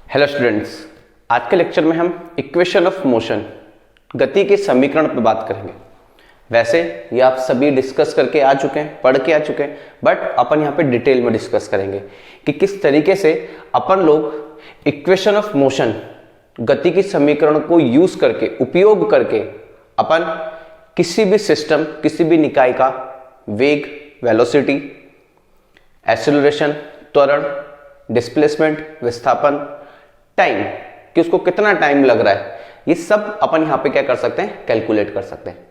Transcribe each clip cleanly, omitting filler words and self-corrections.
Hello students, आज के lecture में हम इक्वेशन ऑफ मोशन गति के समीकरण पर बात करेंगे। वैसे ये आप सभी डिस्कस करके आ चुके हैं, पढ़ के आ चुके हैं, बट अपन यहाँ पे डिटेल में डिस्कस करेंगे कि किस तरीके से अपन लोग इक्वेशन ऑफ मोशन गति की समीकरण को यूज करके, उपयोग करके अपन किसी भी सिस्टम, किसी भी निकाय का वेग, वेलोसिटी, एक्सेलरेशन, त्वरण, डिस्प्लेसमेंट, विस्थापन, टाइम कि उसको कितना टाइम लग रहा है, ये सब अपन यहां पे क्या कर सकते हैं, कैलकुलेट कर सकते हैं।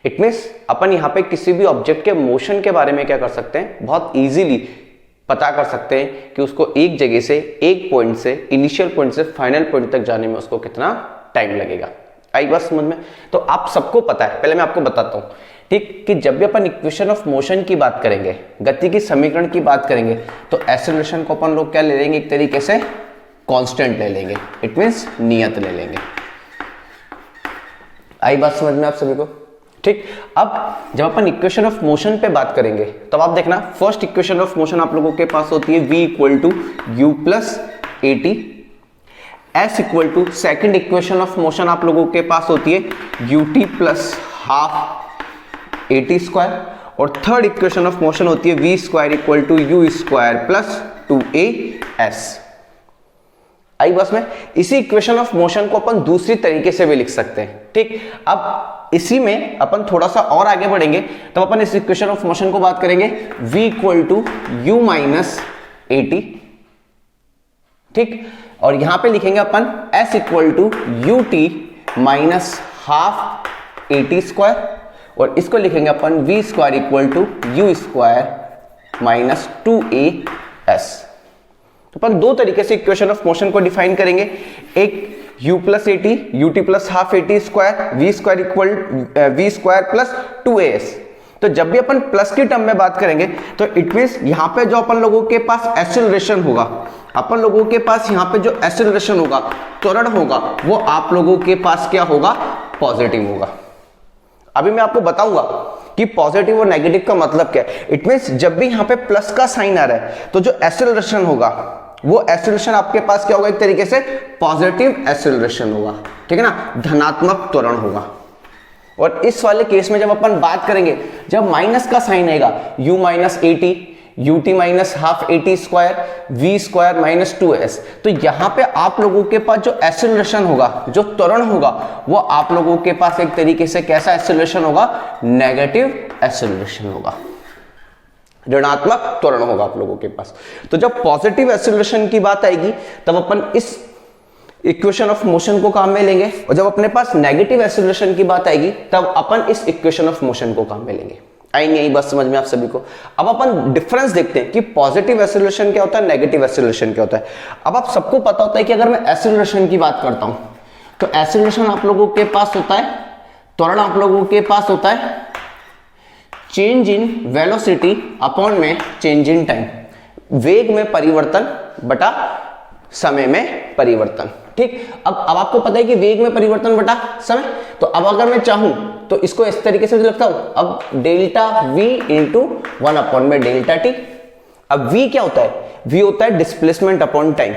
इट मींस अपन यहां पे किसी भी ऑब्जेक्ट के मोशन के बारे में क्या कर सकते हैं, बहुत इजीली पता कर सकते हैं कि उसको एक जगह से, एक पॉइंट से, इनिशियल पॉइंट से फाइनल पॉइंट तक जाने में उसको कितना टाइम लगेगा। आई बात समझ में? तो आप सबको पता है, पहले मैं आपको बताता हूं, ठीक, कि जब भी अपन इक्वेशन ऑफ मोशन की बात करेंगे, गति की समीकरण की बात करेंगे, तो एक्सेलरेशन को अपन लोग क्या ले लेंगे, एक तरीके से कांस्टेंट ले लेंगे। इट मींस नियत ले लेंगे। आई बात समझ में आप सभी को? ठीक। अब जब अपन इक्वेशन ऑफ मोशन पे बात करेंगे तो आप देखना, फर्स्ट इक्वेशन ऑफ मोशन आप लोगों के पास होती है v equal to u plus A t. S equal to second equation of motion आप लोगों के पास होती है u T plus half A T square. और थर्ड इक्वेशन ऑफ मोशन होती है v square equal to you square plus two A s. आई बस में इसी इक्वेशन ऑफ मोशन को अपन दूसरी तरीके से भी लिख सकते हैं। ठीक। अब इसी में अपन थोड़ा सा और आगे बढ़ेंगे तो अपन इस इक्वेशन ऑफ मोशन को बात करेंगे v equal to U minus A T. ठीक। और यहां पे लिखेंगे अपन s equal to U T minus half A T square. और इसको लिखेंगे अपन v square equal to you square minus two A S. तो अपन दो तरीके से इक्वेशन ऑफ मोशन को डिफाइन करेंगे, एक u plus A T, U T plus half A T square, V square equal V square plus two A S. तो जब भी अपन प्लस की टर्म में बात करेंगे तो इट मींस यहां पे जो अपन लोगों के पास एक्सेलरेशन होगा, अपन लोगों के पास यहां पे जो एक्सेलरेशन होगा, त्वरण होगा, वो आप लोगों के पास क्या होगा, पॉजिटिव होगा। अभी मैं आपको बताऊंगा कि पॉजिटिव और नेगेटिव का मतलब क्या है। इट मींस जब भी यहां पे प्लस का साइन आ रहा है तो जो एक्सेलरेशन होगा, वो एक्सेलरेशन आपके पास क्या होगा, एक तरीके से पॉजिटिव एक्सेलरेशन होगा। ठीक है ना, धनात्मक त्वरण होगा। और इस वाले केस में जब अपन बात करेंगे, जब माइनस का साइन आएगा, u minus A T, U T minus half A T square, V square minus two S, तो यहां पे आप लोगों के पास जो एक्सेलरेशन होगा, जो त्वरण होगा, वो आप लोगों के पास एक तरीके से कैसा एक्सेलरेशन होगा, नेगेटिव एक्सेलरेशन होगा, ऋणात्मक त्वरण होगा आप लोगों के पास। तो जब पॉजिटिव एक्सेलरेशन की बात आएगी तब अपन इस इक्वेशन ऑफ मोशन को काम में लेंगे, और जब अपने पास नेगेटिव एक्सेलरेशन की बात आएगी तब अपन इस इक्वेशन ऑफ मोशन को काम में लेंगे। आई नहीं आई बात समझ में आप सभी को? अब अपन डिफरेंस देखते हैं कि पॉजिटिव एक्सेलरेशन क्या होता है, नेगेटिव एक्सेलरेशन क्या होता है। अब आप सबको पता होता है कि अगर मैं एक्सेलरेशन की बात करता हूं तो एक्सेलरेशन आप लोगों के पास होता है, त्वरण आप लोगों के पास होता है चेंज इन वेलोसिटी अपॉन में चेंज इन टाइम, वेग में परिवर्तन बटा समय में परिवर्तन। ठीक। अब आपको पता है कि वेग में परिवर्तन बटा समय, तो अब अगर मैं चाहूं तो इसको इस तरीके से लिखता हूं, अब डेल्टा v इंटू 1 अपॉन में डेल्टा टी। अब v क्या होता है, v होता है डिस्प्लेसमेंट अपॉन टाइम,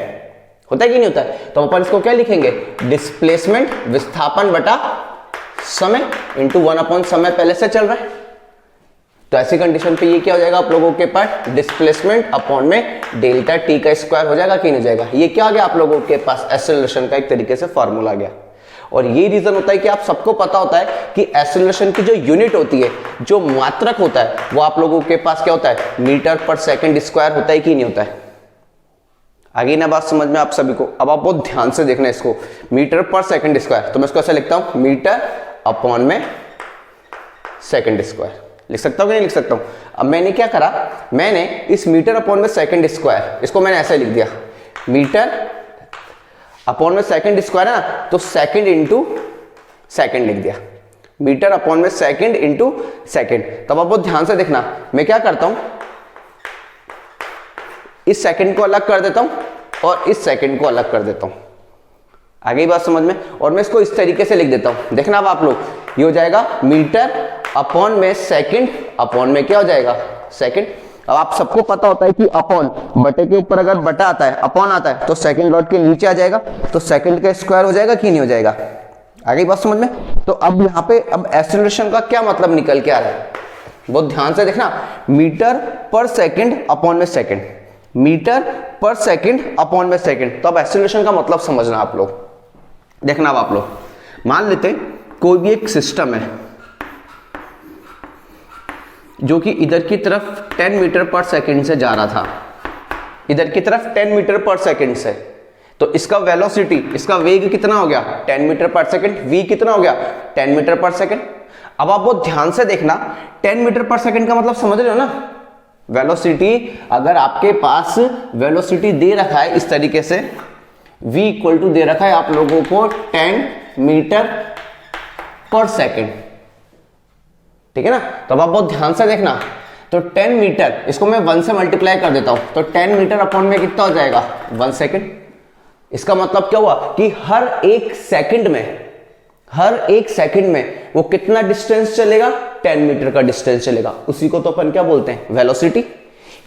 होता है कि नहीं होता है? तो अपन इसको क्या लिखेंगे, डिस्प्लेसमेंट विस्थापन बटा समय इंटू 1 अपॉन समय पहले से चल रहा है। तो ऐसी कंडीशन पे ये क्या हो जाएगा, आप लोगों के पास डिस्प्लेसमेंट अपॉन में डेल्टा टी का स्क्वायर हो जाएगा कि नहीं जाएगा। ये क्या आ गया, आप लोगों के पास एक्सेलरेशन का एक तरीके से फॉर्मूला आ गया। और ये रीजन होता है कि आप सबको पता होता है कि एक्सेलरेशन की जो यूनिट होती है, जो मात्रक होता है, वो आप लोगों के पास क्या होता है, मीटर पर सेकंड स्क्वायर होता है कि नहीं होता है। आगे ना बात समझ में आप सभी को? अब आप बहुत ध्यान से देखना इसको, मीटर पर सेकंड स्क्वायर, तो मैं इसको ऐसे लिखता हूं, मीटर अपॉन में सेकंड स्क्वायर। लिख सकता हूं कि नहीं लिख सकता हूं? अब मैंने क्या करा, मैंने इस मीटर अपॉन में सेकंड स्क्वायर, इसको मैंने ऐसे लिख दिया, मीटर अपॉन में सेकंड स्क्वायर है ना, तो सेकंड इंटू सेकंड लिख दिया, मीटर अपॉन में सेकंड इंटू सेकंड। तब आप बहुत ध्यान से देखना, मैं क्या करता हूं, इस सेकंड को अलग कर देता हूं और इस सेकंड को अलग कर देता हूं। आगे बात समझ में? और मैं इसको इस तरीके से लिख देता हूं, देखना अब आप लोग, ये हो जाएगा मीटर अपॉन में सेकंड अपॉन में क्या हो जाएगा, सेकंड। अब आप सबको पता होता है कि अपॉन बटे के ऊपर अगर बटा आता है, अपॉन आता है, तो सेकंड लॉट के नीचे आ जाएगा, तो सेकंड का स्क्वायर हो जाएगा कि नहीं हो जाएगा। आ गई बात समझ में। तो अब यहाँ पे अब एक्सेलरेशन का क्या मतलब निकल के आ रहा है, बहुत ध्यान से देखना, मीटर पर सेकंड अपॉन में सेकंड, मीटर पर सेकंड अपॉन में सेकंड। तो अब एक्सेलरेशन का मतलब समझना आप लोग। देखना अब आप लोग मान लेते कोई भी एक सिस्टम है जो कि इधर की तरफ 10 मीटर पर सेकंड से जा रहा था, इधर की तरफ 10 मीटर पर सेकंड से, तो इसका वेलोसिटी, इसका वेग कितना हो गया 10 मीटर पर सेकंड, वी कितना हो गया 10 मीटर पर सेकंड। अब आप बहुत ध्यान से देखना, 10 मीटर पर सेकंड का मतलब समझ रहे हो ना, वेलोसिटी अगर आपके पास वेलोसिटी दे रखा है इस तरीके से, v इक्वल टू दे रखा है आप लोगों को 10 मीटर पर सेकंड, ठीक है ना। तो अब आप बहुत ध्यान से देखना, तो 10 मीटर, इसको मैं 1 से मल्टीप्लाई कर देता हूं, तो 10 मीटर अपॉन में कितना हो जाएगा 1 सेकंड। इसका मतलब क्या हुआ कि हर एक सेकंड में वो कितना डिस्टेंस चलेगा 10 मीटर का डिस्टेंस चलेगा। उसी को तो अपन क्या बोलते हैं वेलोसिटी,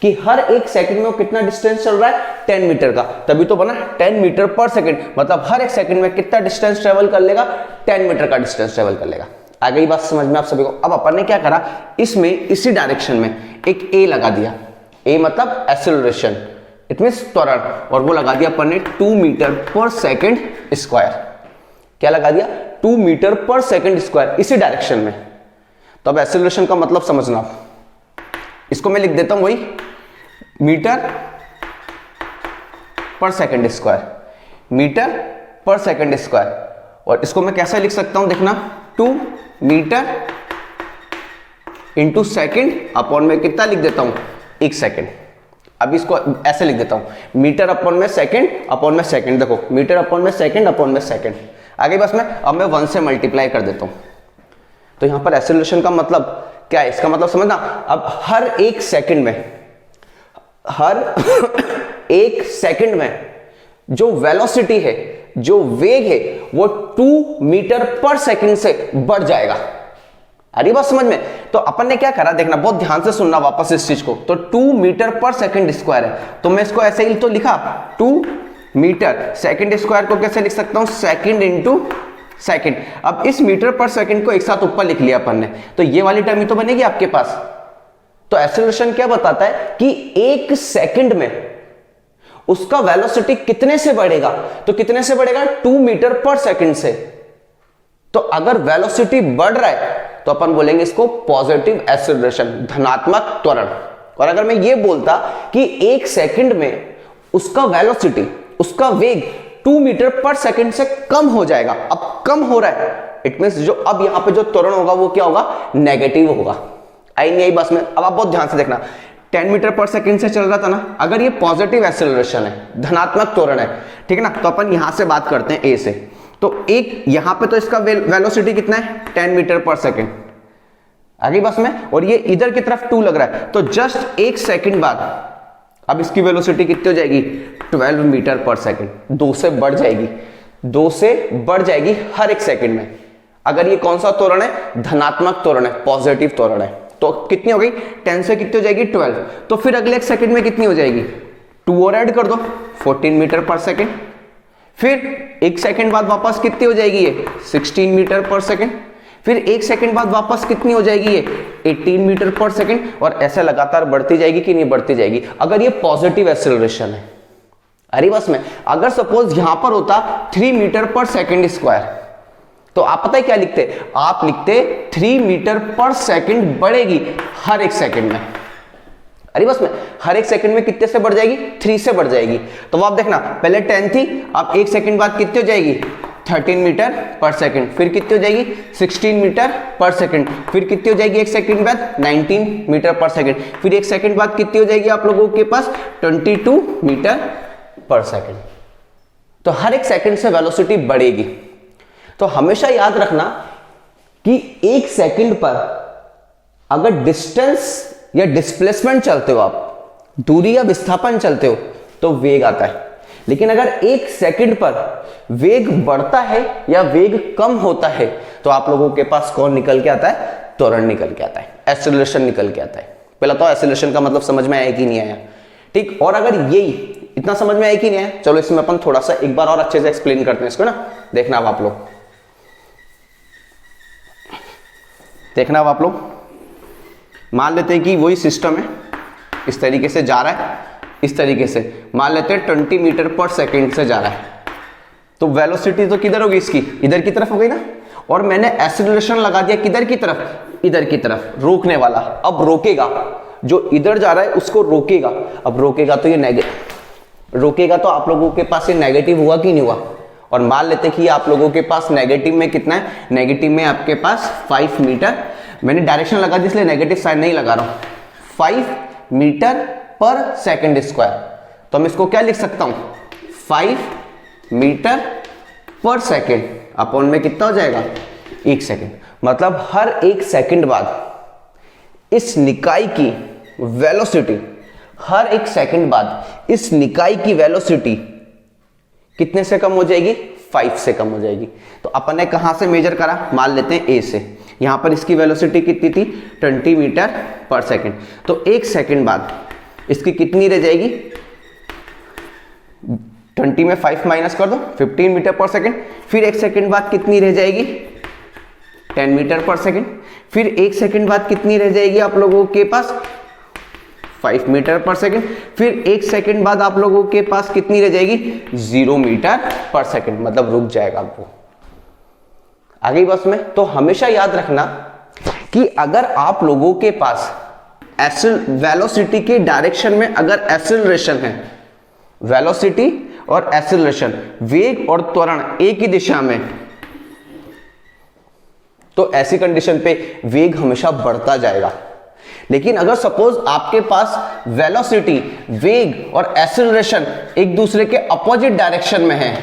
कि हर एक सेकंड में वो कितना डिस्टेंस चल रहा है 10 मीटर का, तभी तो बना 10 मीटर पर सेकंड, मतलब हर एक सेकंड में कितना डिस्टेंस ट्रेवल कर लेगा 10 मीटर का डिस्टेंस ट्रेवल कर लेगा। आ गई बात समझ में आप सभी को। अब अपन ने क्या करा, इसमें इसी डायरेक्शन में एक ए लगा दिया, ए मतलब एक्सेलरेशन, इट मींस त्वरण, और वो लगा दिया अपन ने 2 मीटर पर सेकंड स्क्वायर। क्या लगा दिया 2 मीटर पर सेकंड स्क्वायर इसी डायरेक्शन में। तो अब एक्सेलरेशन का मतलब समझना, इसको मैं लिख देता हूं वही मीटर पर सेकंड स्क्वायर, मीटर पर सेकंड स्क्वायर, और इसको मैं कैसे लिख सकता हूं देखना, 2 मीटर इंटू सेकेंड अपॉन में कितना लिख देता हूं 1 सेकेंड। अब इसको ऐसे लिख देता हूं, मीटर अपॉन में सेकेंड अपॉन में सेकेंड, देखो मीटर अपॉन में सेकेंड अपॉन में सेकेंड। आगे बस में अब मैं 1 से मल्टीप्लाई कर देता हूं, तो यहां पर एक्सेलरेशन का मतलब क्या है, इसका मतलब समझना, अब हर एक सेकंड में जो वेलोसिटी है, जो वेग है, वो 2 मीटर पर सेकंड से बढ़ जाएगा। अरे बात समझ में। तो अपन ने क्या करा देखना, बहुत ध्यान से सुनना वापस इस चीज को। तो 2 मीटर पर सेकंड स्क्वायर है, तो मैं इसको ऐसे ही तो लिखा 2 मीटर सेकंड स्क्वायर को कैसे लिख सकता हूं, सेकंड इंटू सेकंड। अब इस मीटर पर सेकंड को एक साथ ऊपर लिख लिया अपन ने, तो ये वाली टर्म ही तो बनेगी आपके पास। तो एक्सेलरेशन क्या बताता है कि 1 सेकंड में उसका वेलोसिटी कितने से बढ़ेगा, तो कितने से बढ़ेगा 2 मीटर पर सेकंड से। तो अगर वेलोसिटी बढ़ रहा है तो अपन बोलेंगे इसको पॉजिटिव एक्सेलरेशन, धनात्मक त्वरण। और अगर मैं ये बोलता कि 1 सेकंड में उसका वेलोसिटी, उसका वेग 2 मीटर पर सेकंड से कम हो जाएगा, अब कम हो रहा है, इट मींस जो अब यहां पे जो त्वरण होगा वो क्या होगा, नेगेटिव होगा। आई नहीं आई बस में। अब आप बहुत ध्यान से देखना, 10 मीटर पर सेकंड से चल रहा था ना, अगर ये पॉजिटिव एक्सेलरेशन है, धनात्मक त्वरण है, ठीक है ना, तो अपन यहां से बात करते हैं ए से। तो एक यहां पे तो इसका वेलोसिटी कितना है 10 मीटर पर सेकंड, आगे बस में, और ये इधर की तरफ 2 लग रहा है, तो जस्ट 1 सेकंड बाद अब इसकी वेलोसिटी कितनी हो जाएगी 12 मीटर पर सेकंड, 2 से बढ़ जाएगी, 2 से बढ़ जाएगी हर एक सेकंड में। अगर ये कौन सा त्वरण है, धनात्मक त्वरण है, पॉजिटिव त्वरण है, तो कितनी हो गई 10 से कितनी हो जाएगी 12, तो फिर अगले एक सेकंड में कितनी हो जाएगी 2 और ऐड कर दो 14 मीटर पर सेकंड, फिर 1 सेकंड बाद वापस कितनी हो जाएगी ये 16 मीटर पर सेकंड, फिर 1 सेकंड बाद वापस कितनी हो जाएगी ये 18 मीटर पर सेकंड, और ऐसे लगातार बढ़ती जाएगी कि नहीं बढ़ती जाएगी, अगर ये पॉजिटिव एक्सेलरेशन है। अरे बस में अगर सपोज यहां पर होता 3 मीटर पर सेकंड स्क्वायर, तो आप पता है क्या लिखते, आप लिखते 3 मीटर पर सेकंड बढ़ेगी हर एक सेकंड में। अरे बस में हर एक सेकंड में कितने से बढ़ जाएगी 3 से बढ़ जाएगी। तो आप देखना पहले 10 थी, अब 1 सेकंड बाद कितनी हो जाएगी 13 मीटर पर सेकंड, फिर कितनी हो जाएगी 16 मीटर पर सेकंड, फिर कितनी हो जाएगी 1 सेकंड बाद 19 मीटर पर सेकंड, फिर 1 सेकंड बाद कितनी हो जाएगी आप लोगों के पास 22 मीटर पर सेकंड। तो हर एक सेकंड से वेलोसिटी बढ़ेगी। तो हमेशा याद रखना कि 1 सेकंड पर अगर डिस्टेंस या डिस्प्लेसमेंट चलते हो आप, दूरी या विस्थापन चलते हो, तो वेग आता है। लेकिन अगर 1 सेकंड पर वेग बढ़ता है या वेग कम होता है, तो आप लोगों के पास कौन निकल के आता है, त्वरण निकल के आता है, एक्सेलरेशन निकल के आता है। पहला तो एक्सेलरेशन का मतलब समझ में आया कि नहीं आया, ठीक। और अगर यही इतना समझ में आया कि नहीं आया, चलो इसमें अपन थोड़ा सा एक बार और अच्छे से एक्सप्लेन करते हैं इसको ना। देखना अब आप लोग, देखना अब आप लोग, मान लेते हैं कि वही सिस्टम है, इस तरीके से जा रहा है, इस तरीके से मान लेते हैं 20 मीटर पर सेकेंड से जा रहा है, तो वेलोसिटी तो किधर होगी इसकी, इधर की तरफ हो गई ना। और मैंने एक्सीलरेशन लगा दिया किधर की तरफ, इधर की तरफ, रोकने वाला। अब रोकेगा, जो इधर जा रहा है उसको रोकेगा। अब रोकेगा तो ये रोकेगा तो आप लोगों के पास ये नेगेटिव हुआ कि नहीं हुआ। और मान लेते हैं कि आप लोगों के पास नेगेटिव में कितना है, नेगेटिव में आपके पास 5 मीटर, मैंने डायरेक्शन लगा दी इसलिए नेगेटिव साइन नहीं लगा रहा हूं, 5 मीटर पर सेकेंड स्क्वायर। तो मैं इसको क्या लिख सकता हूं, 5 मीटर पर सेकेंड अपॉन में कितना हो जाएगा, 1 सेकेंड। मतलब हर 1 सेकेंड बाद इस निकाय की वेलोसिटी, हर 1 सेकेंड बाद इस निकाय की वेलोसिटी कितने से कम हो जाएगी, 5 से कम हो जाएगी। तो अपन ने कहां से मेजर करा, मान लेते हैं ए से। यहां पर इसकी वेलोसिटी कितनी थी, 20 मीटर पर सेकेंड। तो 1 सेकेंड बाद इसकी कितनी रह जाएगी, 20 में 5 माइनस कर दो, 15 मीटर पर सेकेंड। फिर 1 सेकेंड बाद कितनी रह जाएगी, 10 मीटर पर सेकेंड। फिर 1 सेकेंड बाद कितनी रह जाएगी आप लोगों के पास, 5 मीटर पर सेकेंड। फिर 1 सेकेंड बाद आप लोगों के पास कितनी रह जाएगी, 0 मीटर पर सेकेंड, मतलब रुक जाएगा वो। आ गई बस में। तो हमेशा याद रखना कि अगर आप लोगों के पास वेलोसिटी के डायरेक्शन में अगर एक्सेलरेशन है, वेलोसिटी और एक्सेलरेशन, वेग और त्वरण एक ही दिशा में, तो ऐसी कंडीशन पे वेग हमेशा बढ़ता जाएगा। लेकिन अगर सपोज आपके पास वेलोसिटी, वेग और एक्सेलरेशन एक दूसरे के अपोजिट डायरेक्शन में है,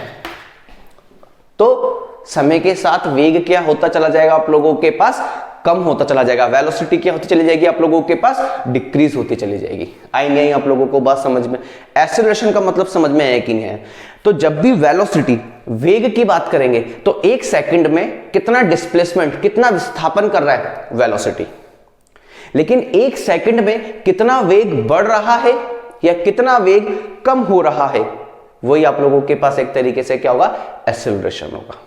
तो समय के साथ वेग क्या होता चला जाएगा, आप लोगों के पास कम होता चला जाएगा। वेलोसिटी क्या होती चली जाएगी, आप लोगों के पास डिक्रीज होती चली जाएगी। आई नहीं आई आप लोगों को बात समझ में, एक्सेलरेशन का मतलब समझ में आया कि नहीं है। तो जब भी वेलोसिटी, वेग की बात करेंगे तो 1 सेकंड में कितना डिस्प्लेसमेंट, कितना विस्थापन कर रहा है वेलोसिटी। लेकिन 1 सेकंड में कितना वेग बढ़ रहा है या कितना वेग कम हो रहा है, वही आप लोगों के पास एक तरीके से क्या होगा, एक्सेलरेशन होगा।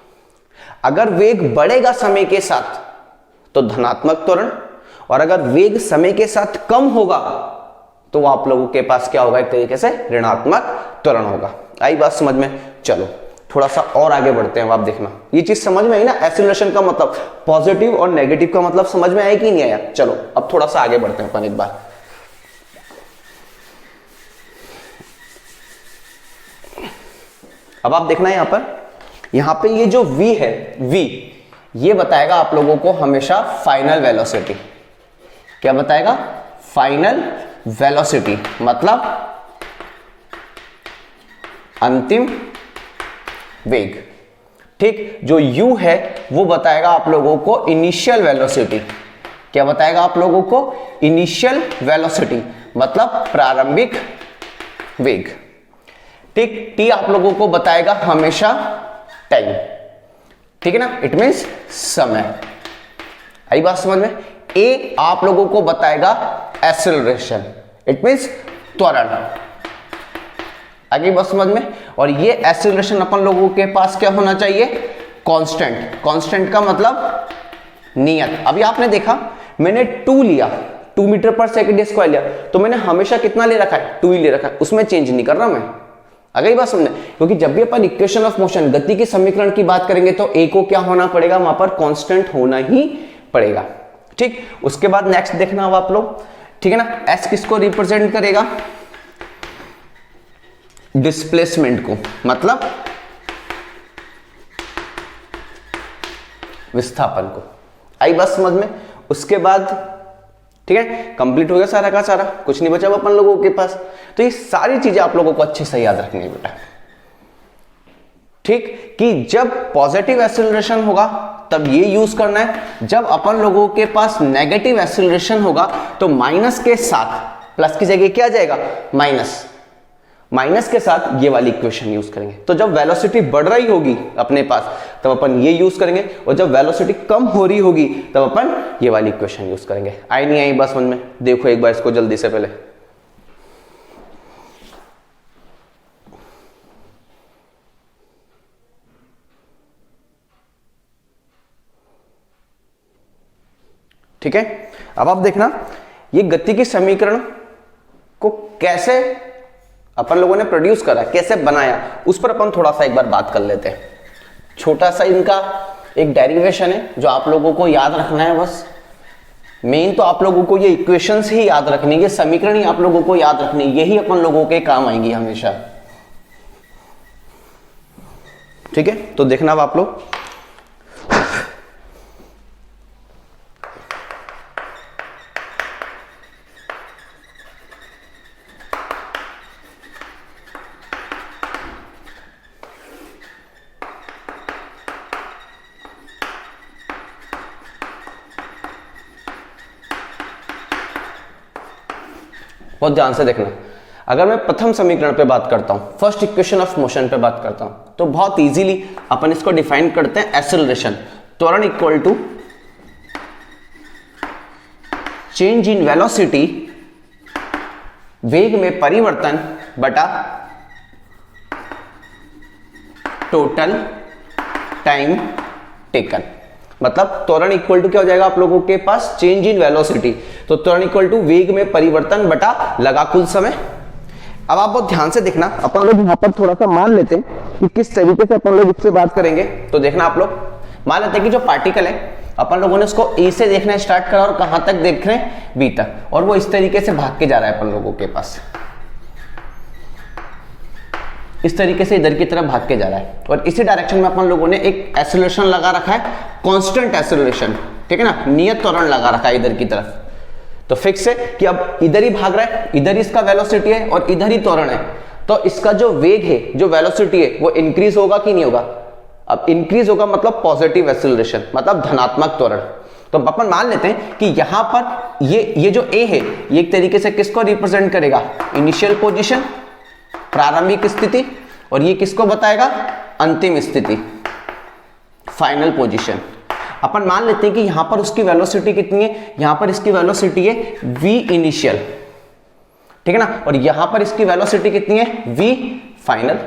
अगर वेग बढ़ेगा समय के साथ तो धनात्मक त्वरण, और अगर वेग समय के साथ कम होगा तो आप लोगों के पास क्या होगा, एक तरीके से ऋणात्मक त्वरण होगा। आई बात समझ में। चलो थोड़ा सा और आगे बढ़ते हैं। आप देखना ये चीज समझ में आई ना, एक्सेलरेशन का मतलब, पॉजिटिव और नेगेटिव का मतलब समझ में आया कि नहीं आया। चलो अब थोड़ा सा आगे बढ़ते हैं अपन एक बार। अब आप देखना है यहां पे ये जो v है, v ये बताएगा आप लोगों को हमेशा फाइनल वेलोसिटी। क्या बताएगा, फाइनल वेलोसिटी, मतलब अंतिम वेग। ठीक, जो u है वो बताएगा आप लोगों को इनिशियल वेलोसिटी। क्या बताएगा आप लोगों को, इनिशियल वेलोसिटी, मतलब प्रारंभिक वेग। ठीक, t आप लोगों को बताएगा हमेशा टाइम। ठीक है ना, इट मींस समय। आई बात समझ में। a आप लोगों को बताएगा एक्सेलरेशन, इट मींस त्वरण। आगे बात समझ में। और ये एक्सेलरेशन अपन लोगों के पास क्या होना चाहिए, कांस्टेंट। कांस्टेंट का मतलब नियत। अभी आपने देखा मैंने 2 लिया, 2 मीटर पर सेकेंड स्क्वायर लिया, तो मैंने हमेशा कितना ले रखा है, 2 ही ले रखा है, उसमें चेंज नहीं कर रहा मैं। अगर बात समझे, क्योंकि जब भी अपन इक्वेशन ऑफ मोशन, गति के समीकरण की बात करेंगे तो a को क्या होना पड़ेगा, वहां पर कांस्टेंट होना ही पड़ेगा। ठीक, उसके बाद नेक्स्ट देखना अब आप लोग, ठीक है ना। s किसको रिप्रेजेंट करेगा, डिस्प्लेसमेंट को, मतलब विस्थापन को। आई बात समझ में। उसके बाद ठीक है, कंप्लीट हो गया सारा का सारा, कुछ नहीं बचा अपन लोगों के पास। तो ये सारी चीजें आप लोगों को अच्छे से याद रखनी है बेटा। ठीक, कि जब पॉजिटिव एक्सेलरेशन होगा तब ये यूज करना है, जब अपन लोगों के पास नेगेटिव एक्सेलरेशन होगा तो माइनस के साथ, प्लस की जगह क्या आ जाएगा, माइनस, माइनस के साथ ये वाली इक्वेशन यूज करेंगे। तो जब वेलोसिटी बढ़ रही होगी अपने पास तब अपन ये यूज करेंगे, और जब वेलोसिटी कम हो रही होगी तब अपन ये वाली इक्वेशन यूज करेंगे। आई नहीं आई बस मन में? देखो एक बार इसको जल्दी से पहले। ठीक है, अब आप देखना ये गति की समीकरण को कैसे अपन लोगों ने प्रोड्यूस करा, कैसे बनाया, उस पर अपन थोड़ा सा एक बार बात कर लेते हैं। छोटा सा इनका एक डेरिवेशन है जो आप लोगों को याद रखना है। बस मेन तो आप लोगों को ये इक्वेशंस ही याद रखनी है, ये समीकरण ही आप लोगों को याद रखनी है, यही अपन लोगों के काम आएंगी हमेशा। ठीक है, तो देखना अब आप लोग, बहुत ध्यान से देखना। अगर मैं प्रथम समीकरण पे बात करता हूं, फर्स्ट इक्वेशन ऑफ मोशन पे बात करता हूं, तो बहुत इजीली अपन इसको डिफाइन करते हैं एक्सेलरेशन, त्वरण equal to change in velocity, वेग में परिवर्तन बटा टोटल टाइम टेकन। मतलब त्वरण इक्वल टू क्या हो जाएगा आप लोगों के पास, चेंज इन वेलोसिटी, तो त्वरण इक्वल टू वेग में परिवर्तन बटा लगा कुल समय। अब आप बहुत ध्यान से देखना, अपन लोग यहां पर थोड़ा सा मान लेते हैं कि किस तरीके से अपन लोग इससे बात करेंगे। तो देखना आप लोग, मान लेते हैं कि जो पार्टिकल है अपन लोगों ने उसको ए से देखना स्टार्ट करा और कहां तक देख रहे हैं, बी तक, और वो इस तरीके से भाग के जा रहा है अपन लोगों के पास, इस तरीके से इधर की तरफ भाग के जा रहा है, और इसी डायरेक्शन में अपन लोगों ने एक एक्सेलरेशन लगा रखा है, कांस्टेंट एक्सेलरेशन, ठीक है ना, नियत त्वरण लगा रखा है इधर की तरफ। तो फिक्स है कि अब इधर ही भाग रहा है, इधर ही इसका वेलोसिटी है और इधर ही त्वरण है, तो इसका जो वेग है, जो वेलोसिटी है, वो इंक्रीज होगा कि नहीं होगा? अब इंक्रीज होगा मतलब पॉजिटिव एक्सेलरेशन, मतलब धनात्मक त्वरण। तो अपन मान लेते हैं कि यहां पर ये जो ए है, ये एक तरीके से किसको रिप्रेजेंट करेगा, इनिशियल पोजीशन, प्रारंभिक स्थिति, और ये किसको बताएगा, अंतिम स्थिति, फाइनल पोजीशन। अपन मान लेते हैं कि यहां पर उसकी वेलोसिटी कितनी है, यहां पर इसकी वेलोसिटी है v इनिशियल, ठीक है ना, और यहां पर इसकी वेलोसिटी कितनी है, v फाइनल।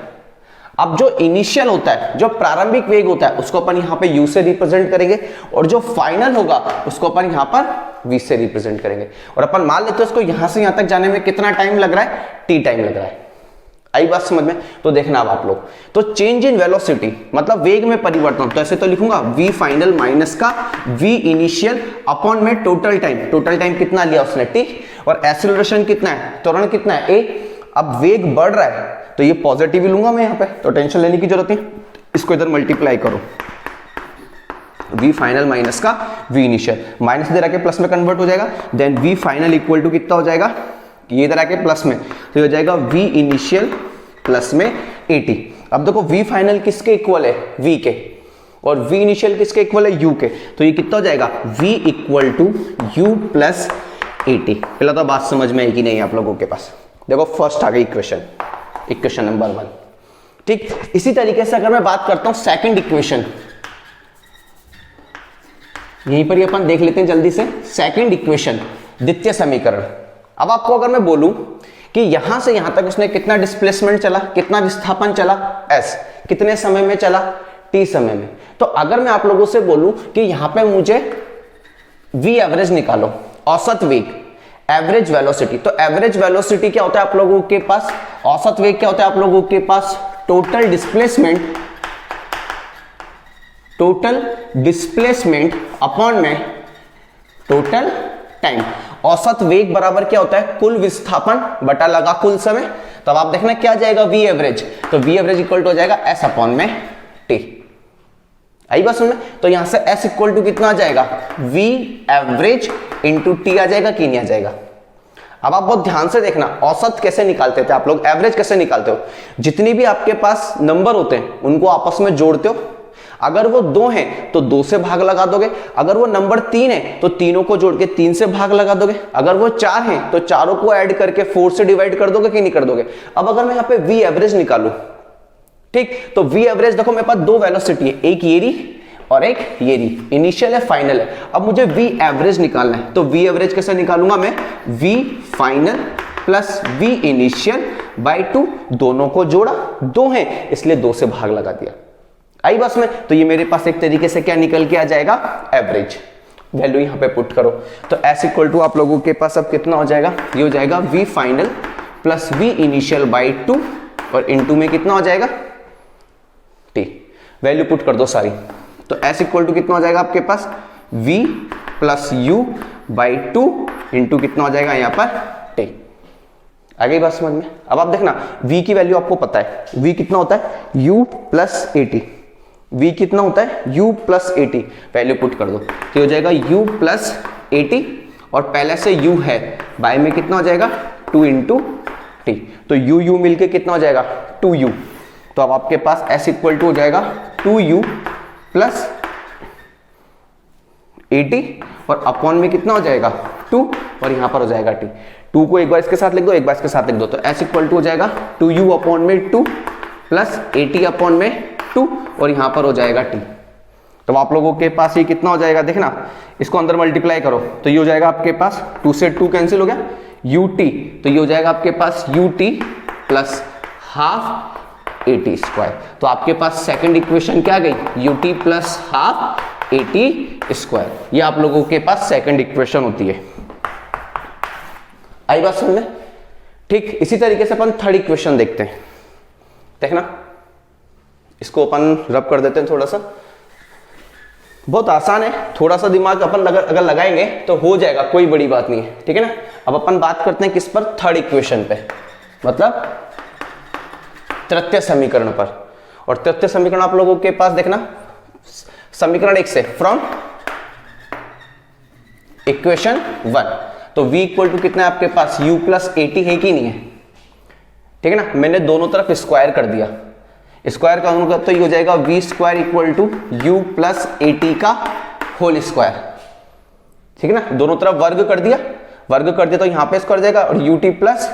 अब जो इनिशियल होता है, जो प्रारंभिक वेग होता है, उसको अपन यहां पे u से रिप्रेजेंट करेंगे, और जो फाइनल होगा उसको अपन यहां पर v से रिप्रेजेंट करेंगे। और अपन मान लेते हैं उसको यहां से यहां तक जाने में कितना टाइम लग रहा है, t टाइम लग रहा है। आई बात समझ में? तो देखना अब आप लोग, तो चेंज इन वेलोसिटी मतलब वेग में परिवर्तन, तो ऐसे तो लिखूंगा v फाइनल माइनस का v इनिशियल अपॉन में टोटल टाइम, टोटल टाइम कितना लिया उसने, t, और एक्सेलरेशन कितना है, त्वरण कितना है, a। अब वेग बढ़ रहा है तो ये पॉजिटिव लूंगा मैं यहाँ पे, तो टेंशन लेने की जरूरत नहीं, इसको इधर मल्टीप्लाई करो, v फाइनल माइनस का v इनिशियल, माइनस इधर आके प्लस में कन्वर्ट हो जाएगा, then v final equal to कितना हो जाएगा, ये इधर आके प्लस में, तो ये हो जाएगा v इनिशियल प्लस में 80। अब देखो v फाइनल किसके इक्वल है, v के, और v इनिशियल किसके इक्वल है, u के, तो ये कितना हो जाएगा, v equal to u plus 80। पहला तो बात समझ में आई कि नहीं आप लोगों के पास? देखो फर्स्ट आ गई इक्वेशन, इक्वेशन नंबर 1, ठीक। इसी तरीके से अगर मैं बात करता हूं सेकंड इक्वेशन, यहीं पर ही अपन देख लेते हैं जल्दी से, सेकंड इक्वेशन, द्वितीय समीकरण। अब आपको अगर मैं बोलूं कि यहां से यहां तक उसने कितना डिस्प्लेसमेंट चला, कितना विस्थापन चला, s, कितने समय में चला, t समय में, तो अगर मैं आप लोगों से बोलूं कि यहां पे मुझे v एवरेज निकालो, औसत वेग, एवरेज वेलोसिटी, तो एवरेज वेलोसिटी क्या होता है आप लोगों के पास, औसत वेग क्या होता है आप लोगों के पास, टोटल डिस्प्लेसमेंट अपॉन में टोटल टाइम। औसत वेग बराबर क्या होता है, कुल विस्थापन बटा लगा कुल समय। तब आप देखना क्या जाएगा, v एवरेज, तो v एवरेज इक्वल टू हो जाएगा s अपॉन में t। आई बात समझ में? तो यहां से s इक्वल टू कितना आ जाएगा, v एवरेज इंटू t आ जाएगा कि नहीं आ जाएगा? अब आप बहुत ध्यान से देखना, औसत कैसे निकालते थे आप लोग, एवरेज कैसे निकालते हो, जितनी भी आपके पास नंबर होते हैं उनको आपस में जोड़ते हो, अगर वो 2 हैं तो 2 से भाग लगा दोगे, अगर वो नंबर 3 है तो तीनों को जोड़ के 3 से भाग लगा दोगे, अगर वो 4 हैं तो चारों को ऐड करके 4 से डिवाइड कर दोगे कि नहीं कर दोगे? अब अगर मैं यहाँ पे v एवरेज निकालूं, ठीक, तो वी एवरेज देखो मेरे पास दो वेलोसिटी है, एक ये रही और एक ये रही, इनिशियल है फाइनल है। अब मुझे वी एवरेज निकालना है, तो वी एवरेज कैसे निकालूंगा मैं, V final plus V initial by 2, दोनों को जोड़ा, 2 है इसलिए 2 से भाग लगा दिया। आई बस में, तो ये मेरे पास एक तरीके से क्या निकल के आ जाएगा, एवरेज। वैल्यू यहां पे पुट करो, तो एस इक्वल टू आप लोगों के पास अब कितना हो जाएगा, ये हो जाएगा V final plus V initial by 2 और इनटू में कितना हो जाएगा टी। वैल्यू पुट कर दो सारी, तो एस इक्वल टू कितना हो जाएगा आपके पास, v plus you by 2 into कितना हो जाएगा यहाँ पर टी। आ गई बात समझ में। अब आप देखना v की वैल्यू आपको पता है, v कितना होता है u प्लस 80, v कितना होता है u प्लस 80, वैल्यू पुट कर दो, तो हो जाएगा u प्लस 80 और पहले से u है, बाय में कितना हो जाएगा 2 इंटू टी, तो u मिलके कितना हो जाएगा 2u, तो अब आपके पास s इक्वल टू हो जाएगा 2u प्लस 80 और अपॉन में कितना हो जाएगा 2 और यहां पर हो जाएगा टी। 2 को एक बार इसके साथ लिख दो, एक बार इसके साथ लिख दो, तो s इक्वल टू हो जाएगा 2u अपॉन में 2 प्लस 80 अपॉन में 2 और यहां पर हो जाएगा टी। तो आप लोगों के पास ये कितना हो जाएगा, देखना इसको अंदर मल्टीप्लाई करो, तो ये हो जाएगा आपके पास 2 से 2 कैंसिल हो गया, ut, तो ये हो जाएगा आपके पास ut प्लस हाफ 80 स्क्वायर। तो आपके पास सेकंड इक्वेशन क्या गई, ut प्लस हाफ 80 स्क्वायर, ये आप लोगों के पास सेकंड इक्वेशन होती है। आई बात समझ में। ठीक, इसी तरीके से अपन थर्ड इक्वेशन देखते हैं, देखना इसको अपन रब कर देते हैं थोड़ा सा, बहुत आसान है, थोड़ा सा दिमाग अपन अगर लगाएंगे तो हो जाएगा, कोई बड़ी बात नहीं है, ठीक है ना। अब अपन बात करते हैं किस पर, थर्ड इक्वेशन पे, मतलब तृतीय समीकरण पर। और तृतीय समीकरण आप लोगों के पास देखना समीकरण 1 से, फ्रॉम इक्वेशन 1, तो v इक्वल टू कितना है आपके पास, u प्लस 80 है कि नहीं है, ठीक है ना। मैंने दोनों तरफ स्क्वायर कर दिया, स्क्वायर करूंगा तो ये हो जाएगा v square equal to u plus 80 का होल स्क्वायर, ठीक है ना। दोनों तरफ वर्ग कर दिया तो यहां पे स्क्वायर जाएगा और ut प्लस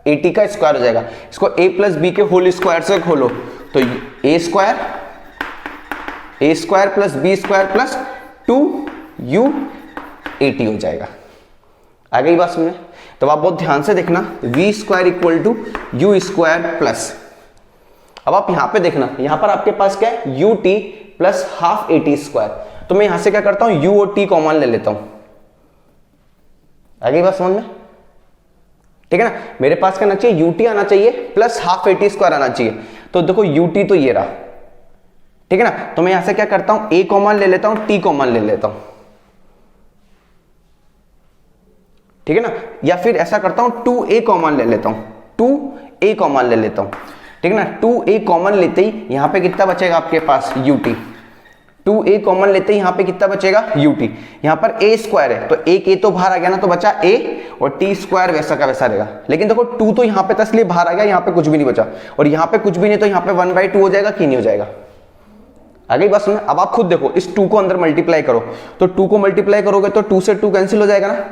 80 का स्क्वायर हो जाएगा। इसको a प्लस बी के होल स्क्वायर से खोलो तो a square plus B square plus 2u 80 हो जाएगा। आ गई बात समझ में। तो आप बहुत ध्यान से देखना, v square equal to u square plus, अब आप यहां पे देखना, यहां पर आपके पास क्या है ut प्लस हाफ 80 स्क्वायर, तो मैं यहां से क्या करता हूं u और t कॉमन ले लेता हूं। आ गई बात समझ में, ठीक है ना। मेरे पास क्या आना चाहिए, ut आना चाहिए प्लस हाफ 80 स्क्वायर आना चाहिए, तो देखो ut तो ये रहा, ठीक है ना। तो मैं यहां से क्या करता हूं, a कॉमन ले लेता हूं, t कॉमन ले लेता हूं, ठीक है ना। या फिर ऐसा करता हूं 2a कॉमन ले लेता हूं, 2a कॉमन ले लेता हूं, ठीक है ना। 2a कॉमन लेते ही यहां पे कितना बचेगा आपके पास ut, 2a कॉमन लेते ही यहां पे कितना बचेगा ut, यहां पर a स्क्वायर है तो एक a तो बाहर आ गया ना, तो बचा a और t स्क्वायर वैसा का वैसा रहेगा। लेकिन देखो 2 तो यहां पे इसलिए बाहर आ गया, यहां पे कुछ भी नहीं बचा, और यहां पे कुछ भी नहीं तो यहां पे 1/2 हो जाएगा कि नहीं हो जाएगा। आ गई बस में। अब आप खुद देखो, इस 2 को अंदर मल्टीप्लाई करो, तो 2 को मल्टीप्लाई करोगे तो 2 से 2 कैंसिल हो जाएगा ना,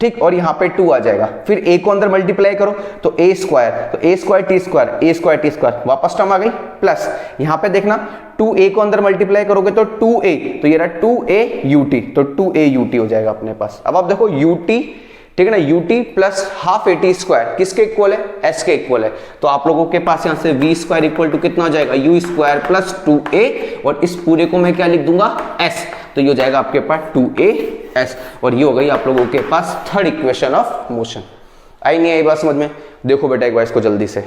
ठीक, और यहां पे 2 आ जाएगा। फिर a को अंदर मल्टीप्लाई करो तो a स्क्वायर, तो a square T square, a square T square, वापस टर्म आ गई प्लस, यहां पे देखना 2a को अंदर मल्टीप्लाई करोगे तो 2a, तो ये रहा 2a ut, तो 2a ut हो जाएगा अपने पास। अब आप देखो ut, ठीक है ना, ut प्लस हाफ 80 स्क्वायर किसके इक्वल है, s के इक्वल है, तो आप लोगों के पास यहां से v स्क्वायर इक्वल टू कितना हो जाएगा, u स्क्वायर प्लस 2a, और इस पूरे को मैं क्या लिख दूंगा s, तो ये हो जाएगा आपके पास 2as, और ये हो गई आप लोगों के पास थर्ड इक्वेशन ऑफ मोशन। आई नहीं आई बात समझ में। देखो बेटा एक बार इसको जल्दी से,